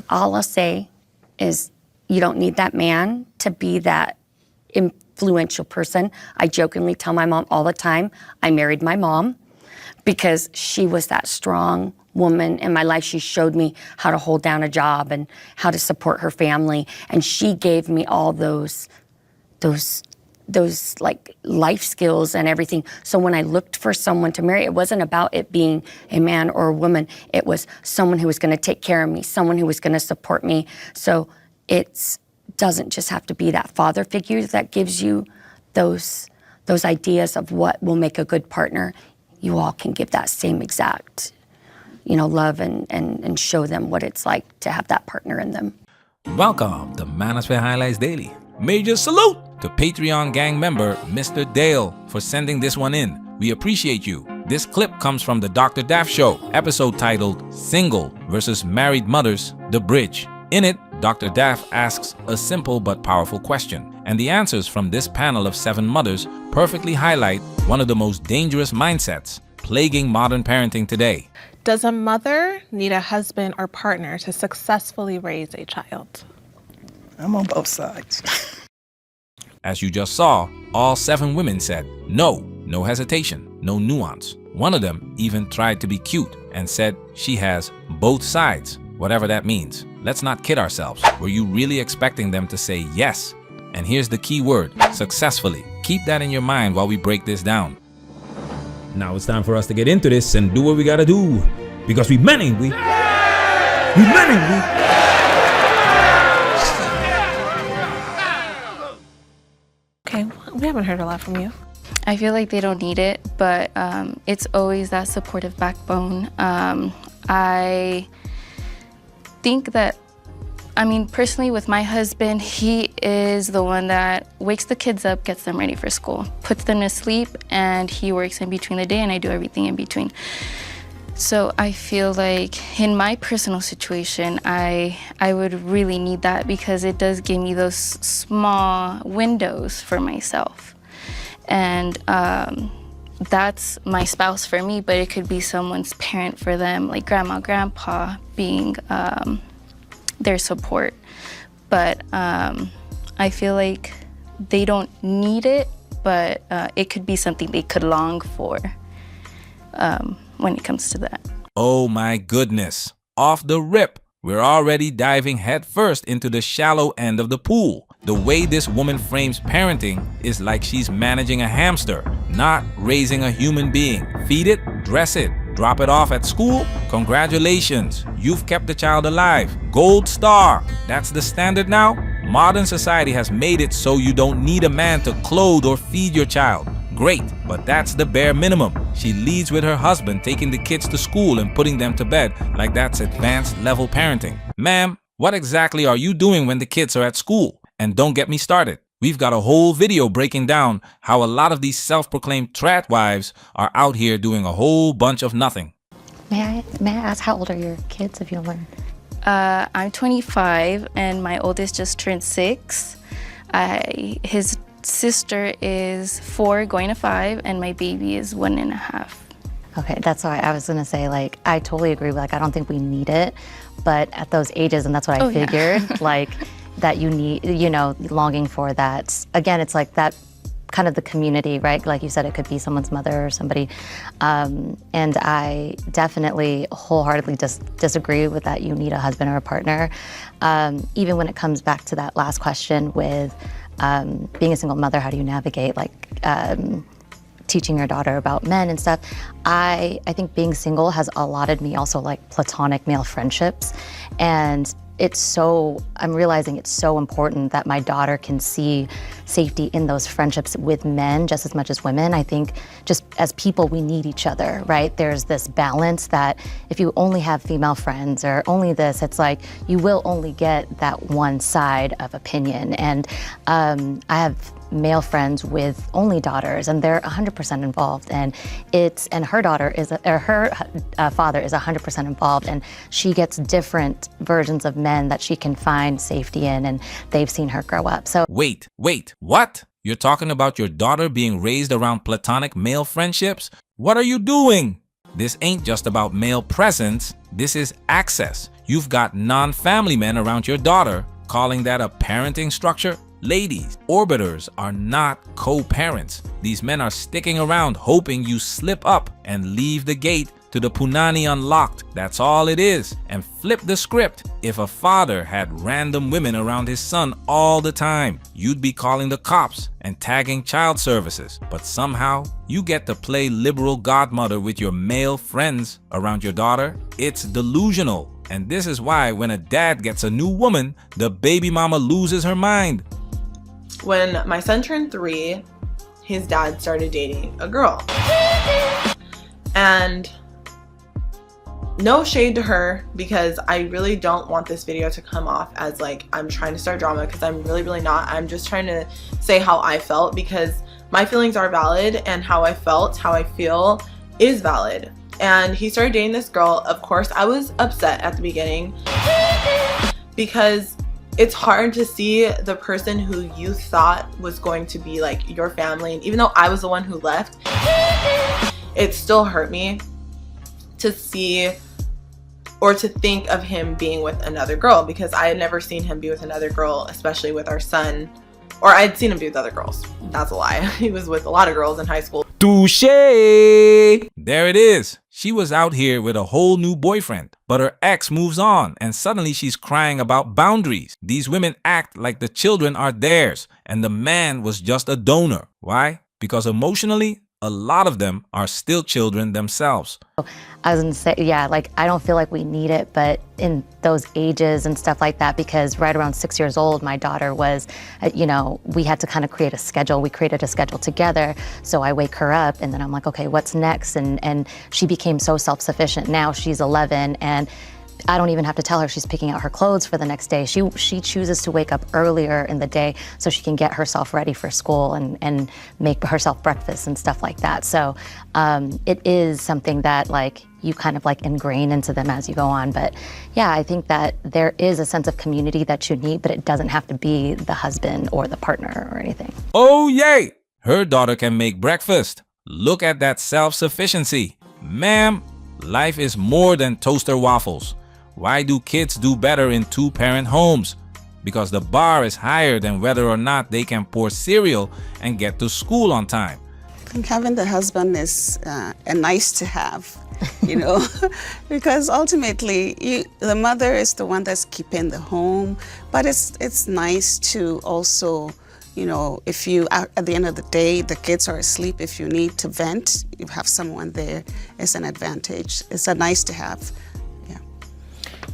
All I'll say is you don't need that man to be that influential person. I jokingly tell my mom all the time, I married my mom because she was that strong woman in my life. She showed me how to hold down a job and how to support her family. And she gave me all those like life skills and everything. So when I looked for someone to marry, it wasn't about it being a man or a woman. It was someone who was going to take care of me, someone who was going to support me. So it doesn't just have to be that father figure that gives you those ideas of what will make a good partner. You all can give that same exact, love and show them what it's like to have that partner in them. Welcome to Manosphere Highlights Daily. Major salute to Patreon gang member Mr. Dale for sending this one in. We appreciate you. This clip comes from the Daf Show, episode titled Single versus Married Mothers, The Bridge. In it, Dr. Daf asks a simple but powerful question, and the answers from this panel of 7 mothers perfectly highlight one of the most dangerous mindsets plaguing modern parenting today. Does a mother need a husband or partner to successfully raise a child? I'm on both sides. As you just saw, all 7 women said no hesitation, no nuance. One of them even tried to be cute and said she has both sides, whatever that means. Let's not kid ourselves. Were you really expecting them to say yes? And here's the key word, successfully. Keep that in your mind while we break this down. Now it's time for us to get into this and do what we gotta do. Because we men, ain't we? We men, ain't we? Okay, we haven't heard a lot from you. I feel like they don't need it, but it's always that supportive backbone. I think that, personally with my husband, he is the one that wakes the kids up, gets them ready for school, puts them to sleep, and he works in between the day, and I do everything in between. So I feel like in my personal situation, I would really need that because it does give me those small windows for myself. And that's my spouse for me, but it could be someone's parent for them, like grandma, grandpa, being their support. But I feel like they don't need it, but it could be something they could long for when it comes to that. Oh my goodness. Off the rip, we're already diving headfirst into the shallow end of the pool. The way this woman frames parenting is like she's managing a hamster, not raising a human being. Feed it, dress it, drop it off at school. Congratulations, you've kept the child alive. Gold star. That's the standard now? Modern society has made it so you don't need a man to clothe or feed your child. Great, but that's the bare minimum. She leads with her husband taking the kids to school and putting them to bed like that's advanced level parenting. Ma'am, what exactly are you doing when the kids are at school? And don't get me started. We've got a whole video breaking down how a lot of these self-proclaimed trat wives are out here doing a whole bunch of nothing. May I ask how old are your kids, if you don't mind? I'm 25 and my oldest just turned 6. His sister is 4 going to 5 and my baby is 1.5. Okay, that's why I was gonna say, like, I totally agree. Like, I don't think we need it, but at those ages, and that's what I figured, like, that you need, longing for that. Again, it's like that kind of the community, right? Like you said, it could be someone's mother or somebody. And I definitely wholeheartedly disagree with that. You need a husband or a partner. Even when it comes back to that last question with being a single mother, how do you navigate teaching your daughter about men and stuff? I think being single has allotted me also like platonic male friendships. And I'm realizing it's so important that my daughter can see safety in those friendships with men just as much as women. I think just as people, we need each other, right? There's this balance that if you only have female friends or only this, it's like you will only get that one side of opinion. And I have male friends with only daughters, and they're 100% involved, and her daughter is her father is 100% involved, and she gets different versions of men that she can find safety in, and they've seen her grow up. So wait, what? You're talking about your daughter being raised around platonic male friendships? What are you doing? This ain't just about male presence, this is access. You've got non-family men around your daughter, calling that a parenting structure? Ladies, orbiters are not co-parents. These men are sticking around hoping you slip up and leave the gate to the punani unlocked. That's all it is. And flip the script. If a father had random women around his son all the time, you'd be calling the cops and tagging child services. But somehow, you get to play liberal godmother with your male friends around your daughter. It's delusional. And this is why when a dad gets a new woman, the baby mama loses her mind. When my son turned 3, his dad started dating a girl. And no shade to her, because I really don't want this video to come off as like I'm trying to start drama, because I'm really not. I'm just trying to say how I felt, because my feelings are valid and how I felt, how I feel is valid. And he started dating this girl. Of course, I was upset at the beginning because it's hard to see the person who you thought was going to be like your family, and even though I was the one who left, it still hurt me to see or to think of him being with another girl, because I had never seen him be with another girl, especially with our son. Or I'd seen him be with other girls. That's a lie. He was with a lot of girls in high school. Touché! There it is. She was out here with a whole new boyfriend, but her ex moves on and suddenly she's crying about boundaries. These women act like the children are theirs and the man was just a donor. Why? Because emotionally, a lot of them are still children themselves. I was gonna say, yeah, like I don't feel like we need it, but in those ages and stuff like that, because right around 6 years old, my daughter was, we had to kind of create a schedule. We created a schedule together. So I wake her up and then I'm like, okay, what's next? And she became so self-sufficient. Now she's 11 and I don't even have to tell her she's picking out her clothes for the next day. She chooses to wake up earlier in the day so she can get herself ready for school and make herself breakfast and stuff like that. So it is something that like you kind of like ingrain into them as you go on. But yeah, I think that there is a sense of community that you need, but it doesn't have to be the husband or the partner or anything. Oh yay! Her daughter can make breakfast. Look at that self-sufficiency. Ma'am, life is more than toaster waffles. Why do kids do better in two-parent homes? Because the bar is higher than whether or not they can pour cereal and get to school on time. I think having the husband is a nice to have, because ultimately the mother is the one that's keeping the home, but it's nice to also, if you, at the end of the day, the kids are asleep, if you need to vent, you have someone there. It's an advantage. It's a nice to have.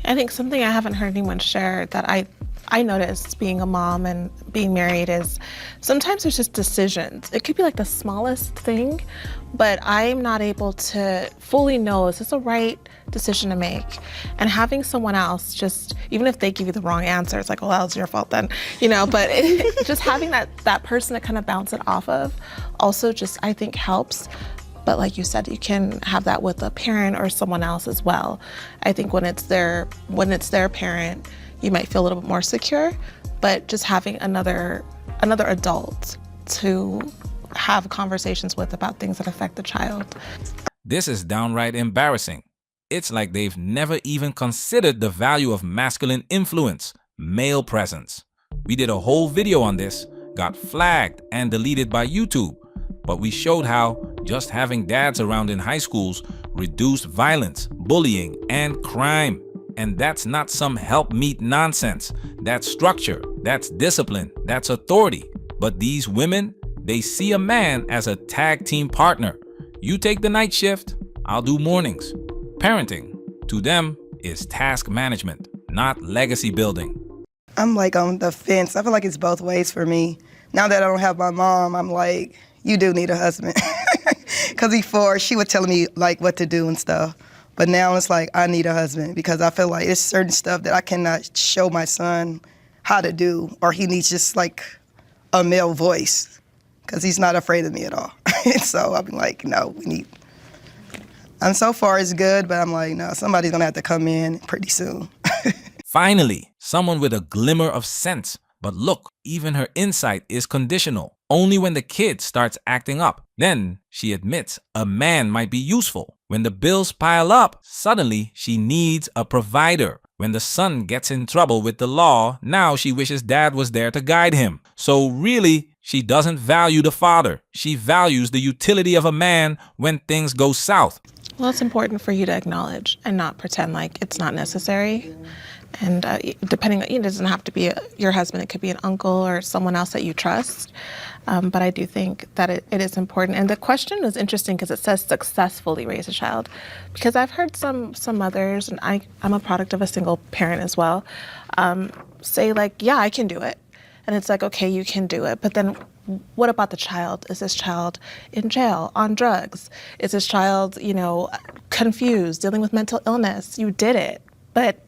I think something I haven't heard anyone share that I noticed being a mom and being married is sometimes there's just decisions. It could be like the smallest thing, but I'm not able to fully know, is this the right decision to make? And having someone else, just even if they give you the wrong answer, it's like, well, that was your fault then, but just having that person to kind of bounce it off of also just, I think, helps. But like you said, you can have that with a parent or someone else as well. I think when it's their parent, you might feel a little bit more secure, but just having another adult to have conversations with about things that affect the child. This is downright embarrassing. It's like they've never even considered the value of masculine influence, male presence. We did a whole video on this, got flagged and deleted by YouTube. But we showed how just having dads around in high schools reduced violence, bullying, and crime. And that's not some help-meet nonsense. That's structure, that's discipline, that's authority. But these women, they see a man as a tag team partner. You take the night shift, I'll do mornings. Parenting, to them, is task management, not legacy building. I'm like on the fence. I feel like it's both ways for me. Now that I don't have my mom, I'm like, you do need a husband. Because before, she was telling me like what to do and stuff. But now it's like, I need a husband because I feel like it's certain stuff that I cannot show my son how to do, or he needs just like a male voice because he's not afraid of me at all. So I'm like, no, we need. And so far it's good, but I'm like, no, somebody's gonna have to come in pretty soon. Finally, someone with a glimmer of sense. But look, even her insight is conditional. Only when the kid starts acting up. Then she admits a man might be useful. When the bills pile up, suddenly she needs a provider. When the son gets in trouble with the law, now she wishes dad was there to guide him. So really, she doesn't value the father. She values the utility of a man when things go south. Well, it's important for you to acknowledge and not pretend like it's not necessary. And depending, it doesn't have to be your husband. It could be an uncle or someone else that you trust. But I do think that it is important. And the question is interesting because it says successfully raise a child. Because I've heard some mothers, and I'm a product of a single parent as well, say like, yeah, I can do it. And it's like, okay, you can do it. But then what about the child? Is this child in jail, on drugs? Is this child, confused, dealing with mental illness? You did it. But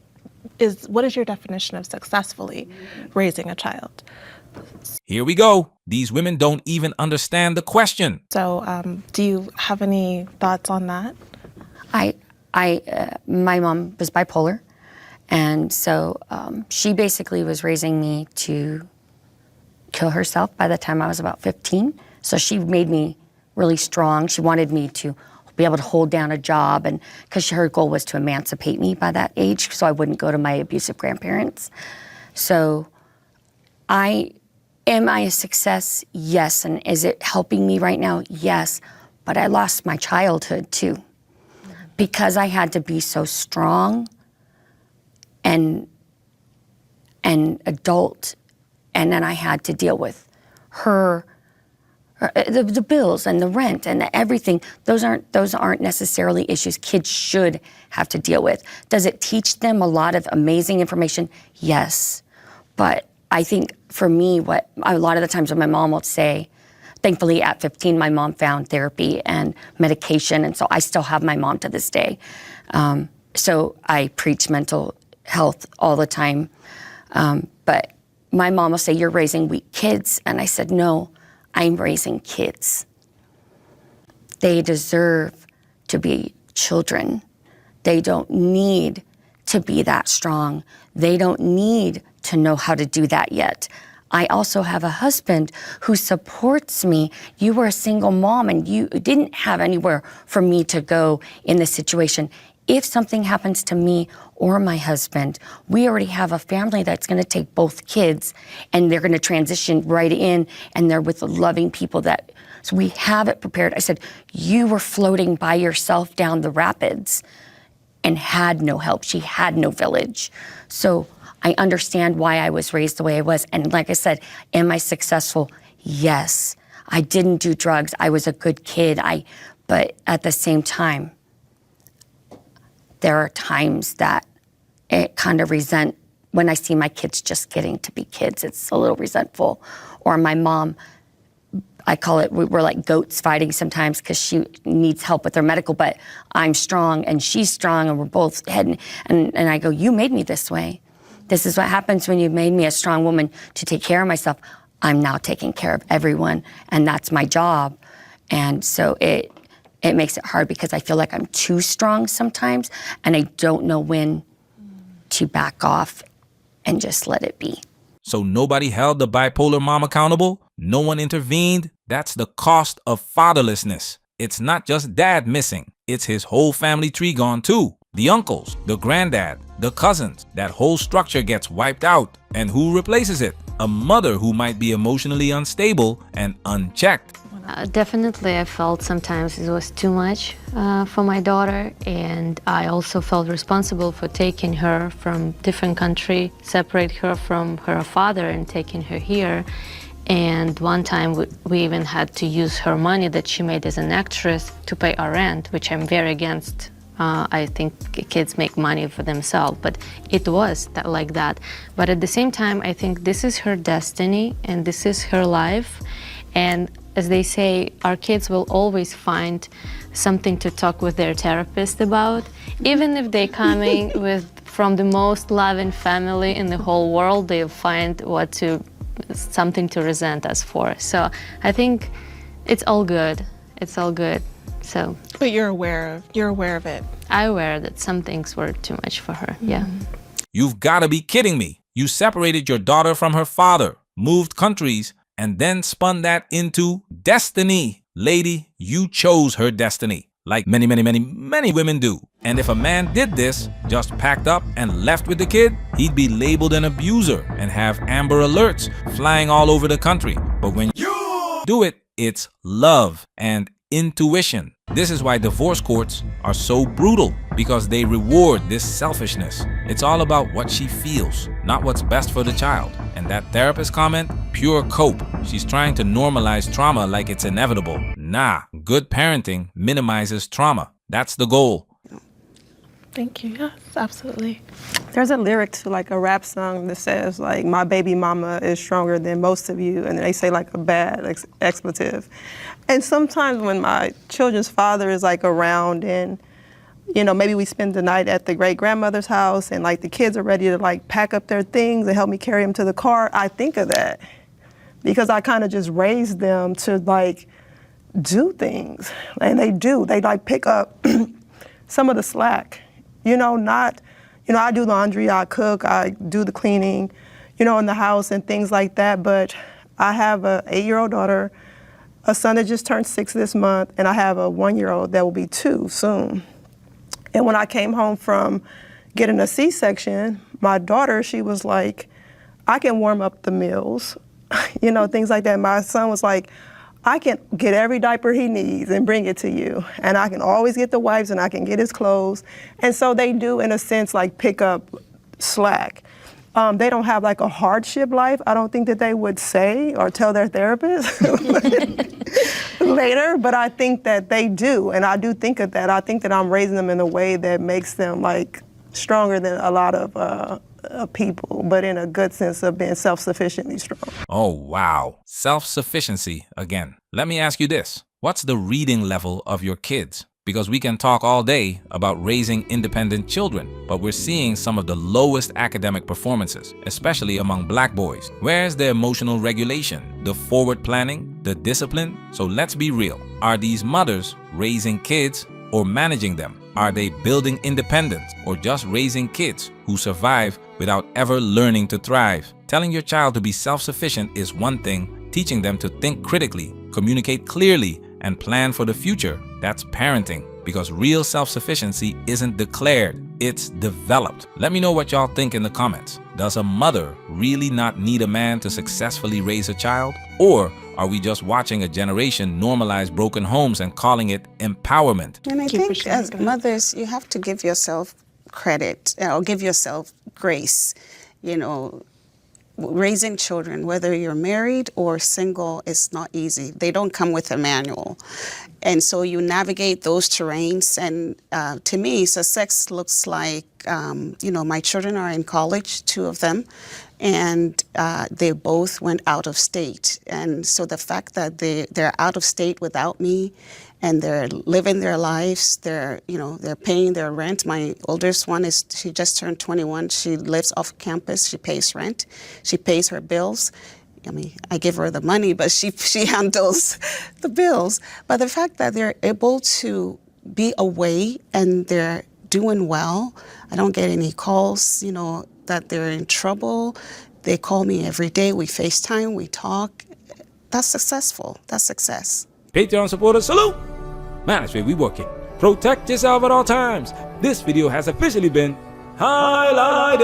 what is your definition of successfully raising a child? Here we go. These women don't even understand the question. So do you have any thoughts on that? My mom was bipolar. And so she basically was raising me to kill herself by the time I was about 15. So she made me really strong. She wanted me to be able to hold down a job, and because her goal was to emancipate me by that age so I wouldn't go to my abusive grandparents. So am I a success? Yes. And is it helping me right now? Yes. But I lost my childhood too because I had to be so strong and adult, and then I had to deal with her, the bills and the rent and everything. Those aren't necessarily issues kids should have to deal with. Does it teach them a lot of amazing information? Yes. But I think for me, what a lot of the times when my mom will say, thankfully at 15, my mom found therapy and medication, and so I still have my mom to this day. So I preach mental health all the time. But my mom will say, you're raising weak kids. And I said, no, I'm raising kids. They deserve to be children. They don't need to be that strong. They don't need to know how to do that yet. I also have a husband who supports me. You were a single mom and you didn't have anywhere for me to go in this situation. If something happens to me or my husband, we already have a family that's going to take both kids and they're going to transition right in, and they're with the loving people so we have it prepared. I said, you were floating by yourself down the rapids and had no help. She had no village. So I understand why I was raised the way I was. And like I said, am I successful? Yes. I didn't do drugs. I was a good kid. But at the same time, there are times that it kind of when I see my kids just getting to be kids, it's a little resentful. Or my mom, I call it, we're like goats fighting sometimes because she needs help with her medical, but I'm strong and she's strong and we're both heading, and I go, you made me this way. This is what happens when you made me a strong woman to take care of myself. I'm now taking care of everyone, and that's my job. And so it makes it hard because I feel like I'm too strong sometimes, and I don't know when to back off and just let it be. So nobody held the bipolar mom accountable? No one intervened? That's the cost of fatherlessness. It's not just dad missing. It's his whole family tree gone too. The uncles, the granddad, the cousins. That whole structure gets wiped out. And who replaces it? A mother who might be emotionally unstable and unchecked. Definitely, I felt sometimes it was too much for my daughter, and I also felt responsible for taking her from different country, separate her from her father and taking her here. And one time we even had to use her money that she made as an actress to pay our rent, which I'm very against. I think kids make money for themselves, but it was like that. But at the same time, I think this is her destiny and this is her life. And as they say, our kids will always find something to talk with their therapist about. Even if they're coming from the most loving family in the whole world, they'll find something to resent us for. So I think it's all good. It's all good. So. But you're aware of it. I'm aware that some things were too much for her. Yeah. You've got to be kidding me. You separated your daughter from her father, moved countries, and then spun that into destiny. Lady, you chose her destiny. like many women do. And if a man did this, just packed up and left with the kid, he'd be labeled an abuser and have Amber Alerts flying all over the country. But when you do it, it's love and intuition. This is why divorce courts are so brutal, because they reward this selfishness. It's all about what she feels, not what's best for the child. And that therapist comment, pure cope. She's trying to normalize trauma like it's inevitable. Nah, good parenting minimizes trauma. That's the goal. Thank you. Yes, absolutely. There's a lyric to like a rap song that says like, my baby mama is stronger than most of you, and they say like a bad expletive. And sometimes when my children's father is like around and, you know, maybe we spend the night at the great grandmother's house and like the kids are ready to like pack up their things and help me carry them to the car, I think of that because I kind of just raised them to like do things, and they do. They like pick up some of the slack. You know, not, you know, I do laundry, I cook, I do the cleaning, you know, in the house and things like that. But I have a 8-year-old daughter, a son that just turned 6 this month, and I have a 1-year-old that will be 2 soon. And when I came home from getting a C-section, my daughter, she was like, I can warm up the meals, you know, things like that. My son was like, I can get every diaper he needs and bring it to you. And I can always get the wipes and I can get his clothes. And so they do, in a sense, like pick up slack. They don't have like a hardship life. I don't think that they would say or tell their therapist later, but I think that they do. And I do think of that. I think that I'm raising them in a way that makes them like stronger than a lot of people, but in a good sense of being self-sufficiently strong. Oh, wow. Self-sufficiency again. Let me ask you this. What's the reading level of your kids? Because we can talk all day about raising independent children, but we're seeing some of the lowest academic performances, especially among black boys. Where's the emotional regulation, the forward planning, the discipline? So let's be real. Are these mothers raising kids or managing them? Are they building independence or just raising kids who survive without ever learning to thrive? Telling your child to be self-sufficient is one thing. Teaching them to think critically, communicate clearly, and plan for the future, that's parenting. Because real self-sufficiency isn't declared, it's developed. Let me know what y'all think in the comments. Does a mother really not need a man to successfully raise a child? Or are we just watching a generation normalize broken homes and calling it empowerment? And I think as mothers, you have to give yourself credit or give yourself grace. You know, raising children, whether you're married or single, is not easy. They don't come with a manual. And so you navigate those terrains. And to me, success looks like, you know, my children are in college, 2 of them, and they both went out of state. And so the fact that they're out of state without me, and they're living their lives, they're paying their rent. My oldest one she just turned 21. She lives off campus. She pays rent. She pays her bills. I mean, I give her the money, but she handles the bills. But the fact that they're able to be away and they're doing well, I don't get any calls, you know, that they're in trouble. They call me every day. We FaceTime, we talk. That's successful. That's success. Patreon supporters, salute! Man, that's where we working. Protect yourself at all times. This video has officially been highlighted.